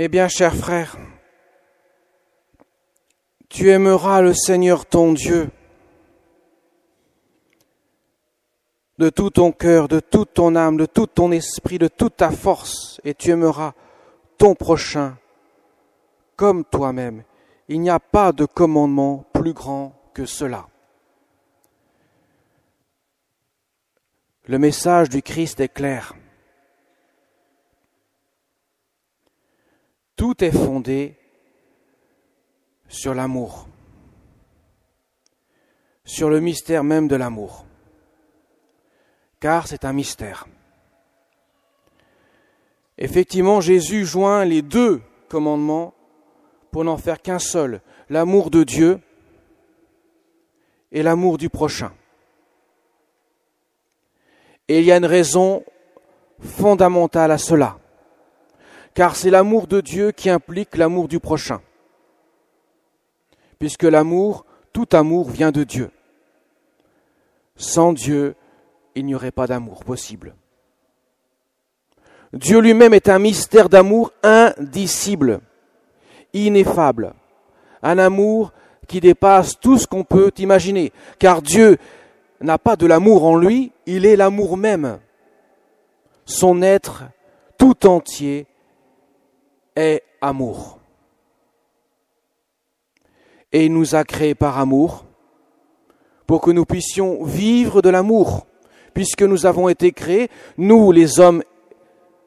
Eh bien, cher frère, tu aimeras le Seigneur ton Dieu de tout ton cœur, de toute ton âme, de tout ton esprit, de toute ta force, et tu aimeras ton prochain comme toi-même. Il n'y a pas de commandement plus grand que cela. Le message du Christ est clair. Tout est fondé sur l'amour, sur le mystère même de l'amour, car c'est un mystère. Effectivement, Jésus joint les deux commandements pour n'en faire qu'un seul, l'amour de Dieu et l'amour du prochain. Et il y a une raison fondamentale à cela, car c'est l'amour de Dieu qui implique l'amour du prochain, puisque l'amour, tout amour vient de Dieu. Sans Dieu, il n'y aurait pas d'amour possible. Dieu lui-même est un mystère d'amour indicible, ineffable, un amour qui dépasse tout ce qu'on peut imaginer, car Dieu n'a pas de l'amour en lui, il est l'amour même. Son être tout entier est amour. Et il nous a créés par amour, pour que nous puissions vivre de l'amour, puisque nous avons été créés, nous les hommes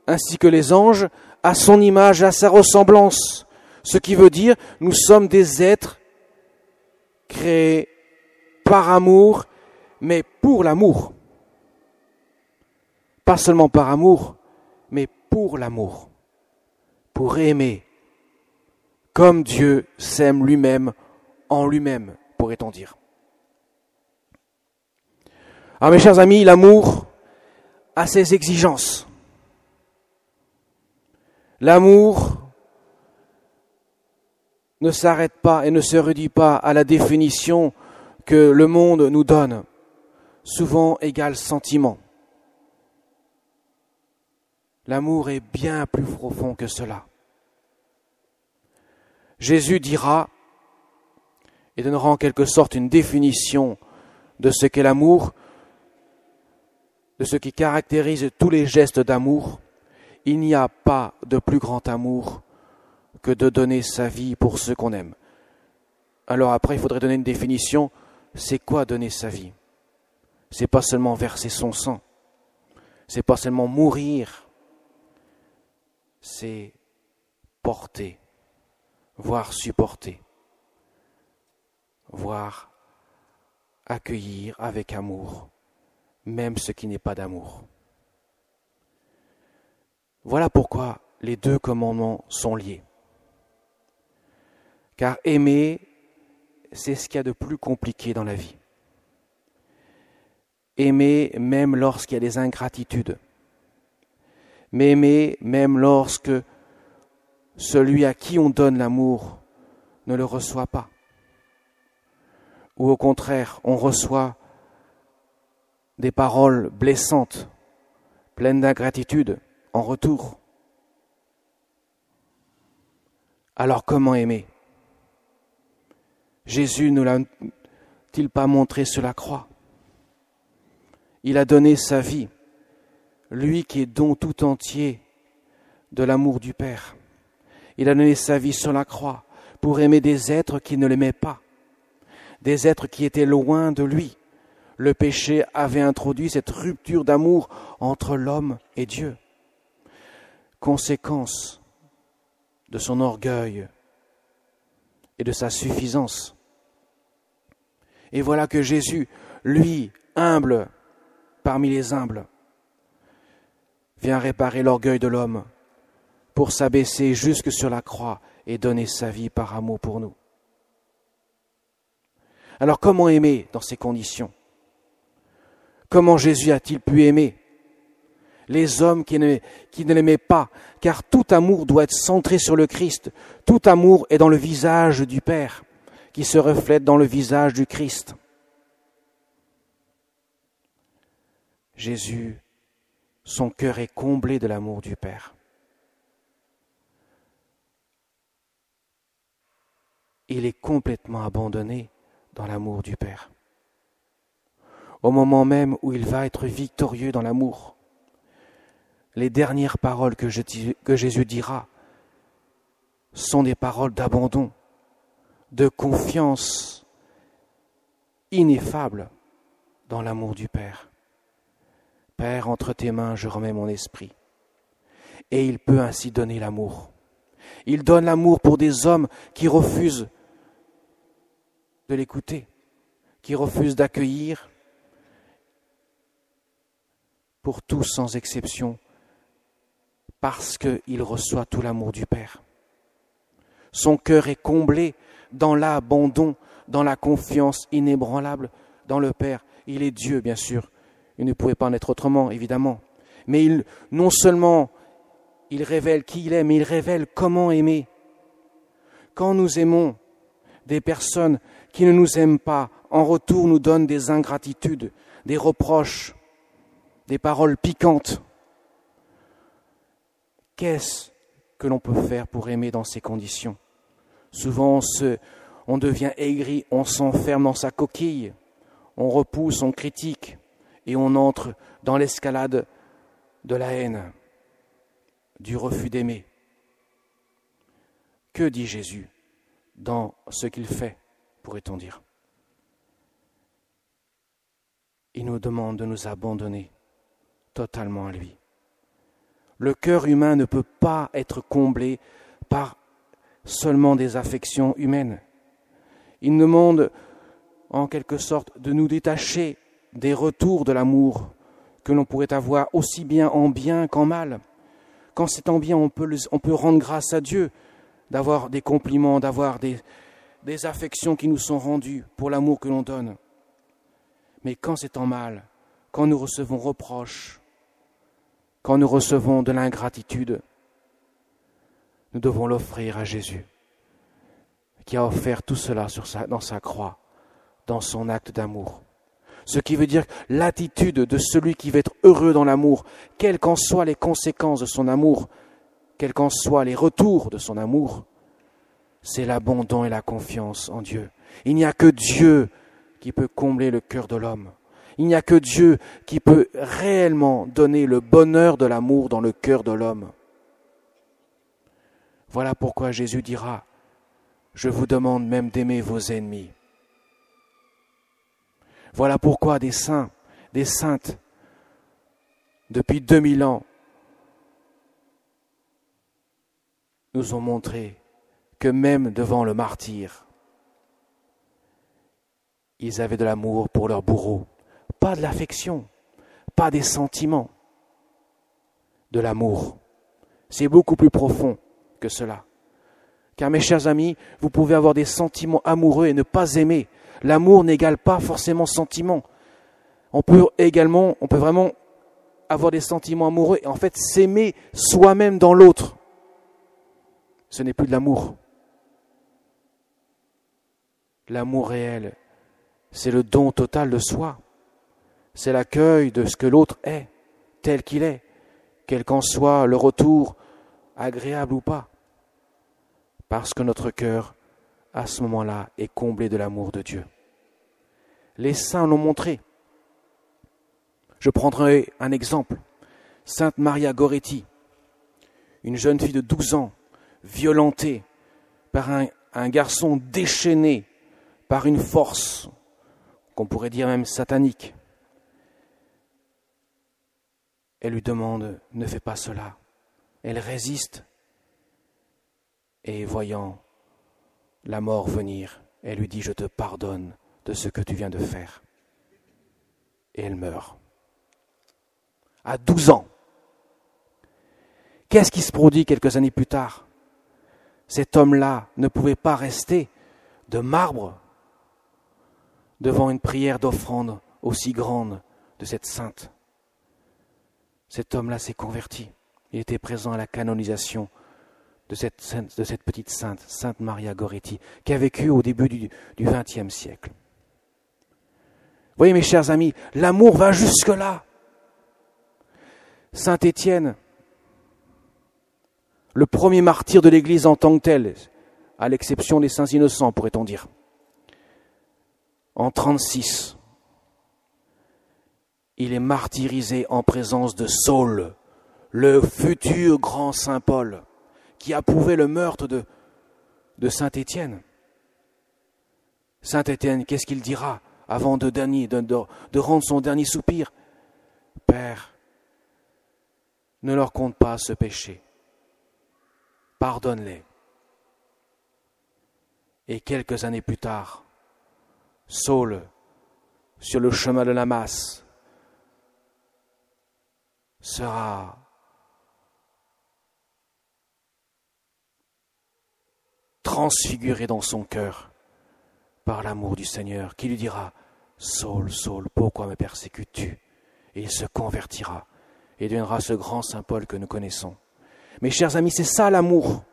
ainsi que les anges, à son image, à sa ressemblance. Ce qui veut dire, nous sommes des êtres créés par amour, mais pour l'amour. Pas seulement par amour, mais pour l'amour. Pour aimer, comme Dieu s'aime lui-même, en lui-même, pourrait-on dire. Alors mes chers amis, l'amour a ses exigences. L'amour ne s'arrête pas et ne se réduit pas à la définition que le monde nous donne, souvent égale sentiment. L'amour est bien plus profond que cela. Jésus dira et donnera en quelque sorte une définition de ce qu'est l'amour, de ce qui caractérise tous les gestes d'amour. Il n'y a pas de plus grand amour que de donner sa vie pour ceux qu'on aime. Alors après, il faudrait donner une définition. C'est quoi donner sa vie? C'est pas seulement verser son sang. C'est pas seulement mourir. C'est porter, voire supporter, voire accueillir avec amour, même ce qui n'est pas d'amour. Voilà pourquoi les deux commandements sont liés. Car aimer, c'est ce qu'il y a de plus compliqué dans la vie. Aimer même lorsqu'il y a des ingratitudes. Mais aimer même lorsque celui à qui on donne l'amour ne le reçoit pas. Ou au contraire, on reçoit des paroles blessantes, pleines d'ingratitude en retour. Alors comment aimer? Jésus ne l'a-t-il pas montré sur la croix? Il a donné sa vie, lui qui est don tout entier de l'amour du Père. Il a donné sa vie sur la croix pour aimer des êtres qui ne l'aimaient pas, des êtres qui étaient loin de lui. Le péché avait introduit cette rupture d'amour entre l'homme et Dieu. Conséquence de son orgueil et de sa suffisance. Et voilà que Jésus, lui, humble parmi les humbles, vient réparer l'orgueil de l'homme pour s'abaisser jusque sur la croix et donner sa vie par amour pour nous. Alors comment aimer dans ces conditions? Comment Jésus a-t-il pu aimer les hommes qui ne l'aimaient pas? Car tout amour doit être centré sur le Christ. Tout amour est dans le visage du Père, qui se reflète dans le visage du Christ. Jésus, son cœur est comblé de l'amour du Père. il est complètement abandonné dans l'amour du Père. Au moment même où il va être victorieux dans l'amour, les dernières paroles que Jésus dira sont des paroles d'abandon, de confiance ineffable dans l'amour du Père. Père, entre tes mains, je remets mon esprit. Et il peut ainsi donner l'amour. Il donne l'amour pour des hommes qui refusent de l'écouter, qui refusent d'accueillir, pour tous sans exception, parce qu'il reçoit tout l'amour du Père. Son cœur est comblé dans l'abandon, dans la confiance inébranlable dans le Père. Il est Dieu, bien sûr. Il ne pouvait pas en être autrement, évidemment. Mais non seulement il révèle qui il est, mais il révèle comment aimer. Quand nous aimons des personnes qui ne nous aiment pas, en retour nous donnent des ingratitudes, des reproches, des paroles piquantes. Qu'est-ce que l'on peut faire pour aimer dans ces conditions ? Souvent, on devient aigri, on s'enferme dans sa coquille, on repousse, on critique et on entre dans l'escalade de la haine, du refus d'aimer. Que dit Jésus dans ce qu'il fait, pourrait-on dire ? Il nous demande de nous abandonner totalement à lui. Le cœur humain ne peut pas être comblé par seulement des affections humaines. Il nous demande en quelque sorte de nous détacher des retours de l'amour que l'on pourrait avoir aussi bien en bien qu'en mal. Quand c'est en bien, on peut rendre grâce à Dieu d'avoir des compliments, d'avoir des affections qui nous sont rendues pour l'amour que l'on donne. Mais quand c'est en mal, quand nous recevons reproches, quand nous recevons de l'ingratitude, nous devons l'offrir à Jésus, qui a offert tout cela dans sa croix, dans son acte d'amour. Ce qui veut dire l'attitude de celui qui veut être heureux dans l'amour, quelles qu'en soient les conséquences de son amour, quels qu'en soient les retours de son amour, c'est l'abandon et la confiance en Dieu. Il n'y a que Dieu qui peut combler le cœur de l'homme. Il n'y a que Dieu qui peut réellement donner le bonheur de l'amour dans le cœur de l'homme. Voilà pourquoi Jésus dira « Je vous demande même d'aimer vos ennemis ». Voilà pourquoi des saints, des saintes, depuis 2000 ans, nous ont montré que même devant le martyre, ils avaient de l'amour pour leur bourreau. Pas de l'affection, pas des sentiments, de l'amour. C'est beaucoup plus profond que cela. Car mes chers amis, vous pouvez avoir des sentiments amoureux et ne pas aimer. L'amour n'égale pas forcément sentiment. On peut vraiment avoir des sentiments amoureux et en fait s'aimer soi-même dans l'autre. Ce n'est plus de l'amour. L'amour réel, c'est le don total de soi. C'est l'accueil de ce que l'autre est, tel qu'il est, quel qu'en soit le retour, agréable ou pas. Parce que notre cœur, à ce moment-là, est comblé de l'amour de Dieu. Les saints l'ont montré. Je prendrai un exemple. Sainte Maria Goretti, une jeune fille de 12 ans, violentée par un garçon déchaîné par une force, qu'on pourrait dire même satanique. Elle lui demande « Ne fais pas cela ». Elle résiste. Et voyant la mort venir, elle lui dit « Je te pardonne de ce que tu viens de faire ». Et elle meurt. À 12 ans. Qu'est-ce qui se produit quelques années plus tard ? Cet homme-là ne pouvait pas rester de marbre devant une prière d'offrande aussi grande de cette sainte. Cet homme-là s'est converti. Il était présent à la canonisation de cette petite sainte, Sainte Maria Goretti, qui a vécu au début du XXe siècle. Vous voyez, mes chers amis, l'amour va jusque-là. Saint Étienne, le premier martyr de l'Église en tant que tel, à l'exception des saints innocents, pourrait-on dire. En 36, il est martyrisé en présence de Saul, le futur grand saint Paul, qui approuvait le meurtre de saint Étienne. Saint Étienne, qu'est-ce qu'il dira avant de rendre son dernier soupir? Père, ne leur compte pas ce péché. Pardonne-les. Et quelques années plus tard, Saul, sur le chemin de Damas, sera transfiguré dans son cœur par l'amour du Seigneur, qui lui dira « Saul, Saul, pourquoi me persécutes-tu » Et il se convertira et deviendra ce grand saint Paul que nous connaissons. Mes chers amis, c'est ça l'amour.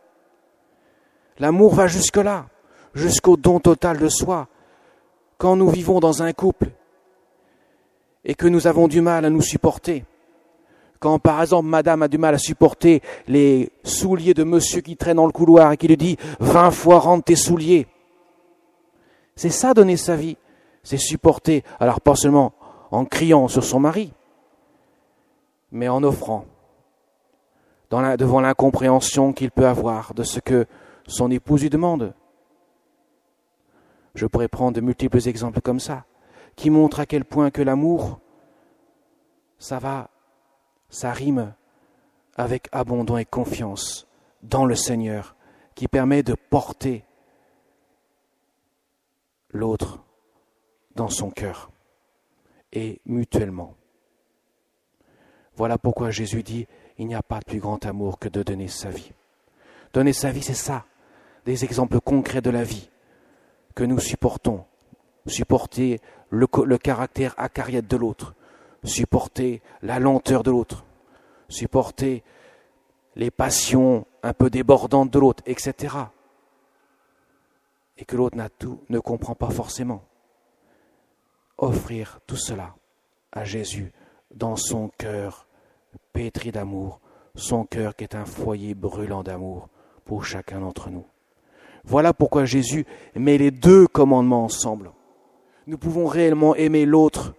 L'amour va jusque-là, jusqu'au don total de soi. Quand nous vivons dans un couple et que nous avons du mal à nous supporter, quand par exemple madame a du mal à supporter les souliers de monsieur qui traîne dans le couloir et qui lui dit 20 fois rentre tes souliers, c'est ça donner sa vie, c'est supporter, alors pas seulement en criant sur son mari, mais en offrant, devant l'incompréhension qu'il peut avoir de ce que son épouse lui demande. Je pourrais prendre de multiples exemples comme ça, qui montrent à quel point que l'amour, ça rime avec abandon et confiance dans le Seigneur, qui permet de porter l'autre dans son cœur et mutuellement. Voilà pourquoi Jésus dit, il n'y a pas de plus grand amour que de donner sa vie. Donner sa vie, c'est ça, des exemples concrets de la vie que nous supportons. Supporter le caractère acariâtre de l'autre, supporter la lenteur de l'autre, supporter les passions un peu débordantes de l'autre, etc. Et que l'autre ne comprend pas forcément. Offrir tout cela à Jésus dans son cœur pétri d'amour, son cœur qui est un foyer brûlant d'amour pour chacun d'entre nous. Voilà pourquoi Jésus met les deux commandements ensemble. Nous pouvons réellement aimer l'autre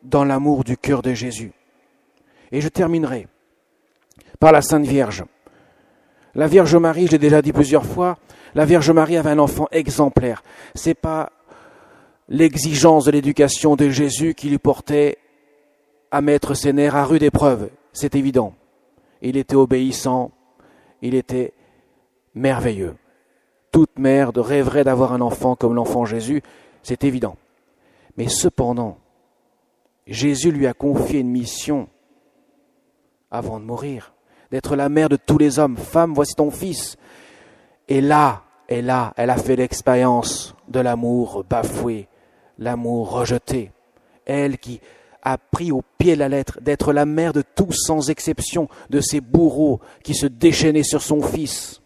dans l'amour du cœur de Jésus. Et je terminerai par la Sainte Vierge. La Vierge Marie, je l'ai déjà dit plusieurs fois, la Vierge Marie avait un enfant exemplaire. C'est pas l'exigence de l'éducation de Jésus qui lui portait à mettre ses nerfs à rude épreuve, c'est évident. Il était obéissant, il était merveilleux. Toute mère rêverait d'avoir un enfant comme l'enfant Jésus, c'est évident. Mais cependant, Jésus lui a confié une mission avant de mourir, d'être la mère de tous les hommes. Femme, voici ton fils. Et là, elle a fait l'expérience de l'amour bafoué, l'amour rejeté. Elle qui a pris au pied la lettre d'être la mère de tous sans exception, de ces bourreaux qui se déchaînaient sur son fils,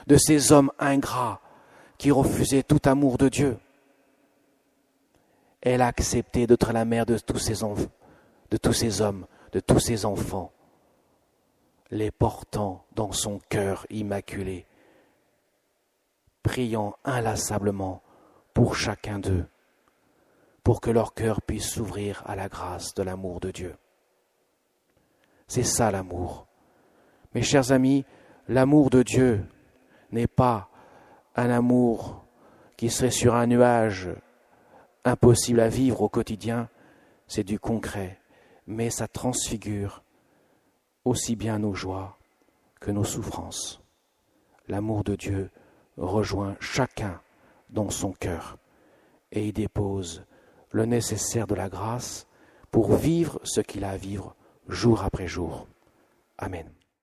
de ces hommes ingrats qui refusaient tout amour de Dieu. Elle a accepté d'être la mère de tous ces hommes, de tous ces enfants, les portant dans son cœur immaculé, priant inlassablement pour chacun d'eux, pour que leur cœur puisse s'ouvrir à la grâce de l'amour de Dieu. C'est ça l'amour. Mes chers amis, l'amour de Dieu n'est pas un amour qui serait sur un nuage impossible à vivre au quotidien, c'est du concret, mais ça transfigure aussi bien nos joies que nos souffrances. L'amour de Dieu rejoint chacun dans son cœur et y dépose le nécessaire de la grâce pour vivre ce qu'il a à vivre jour après jour. Amen.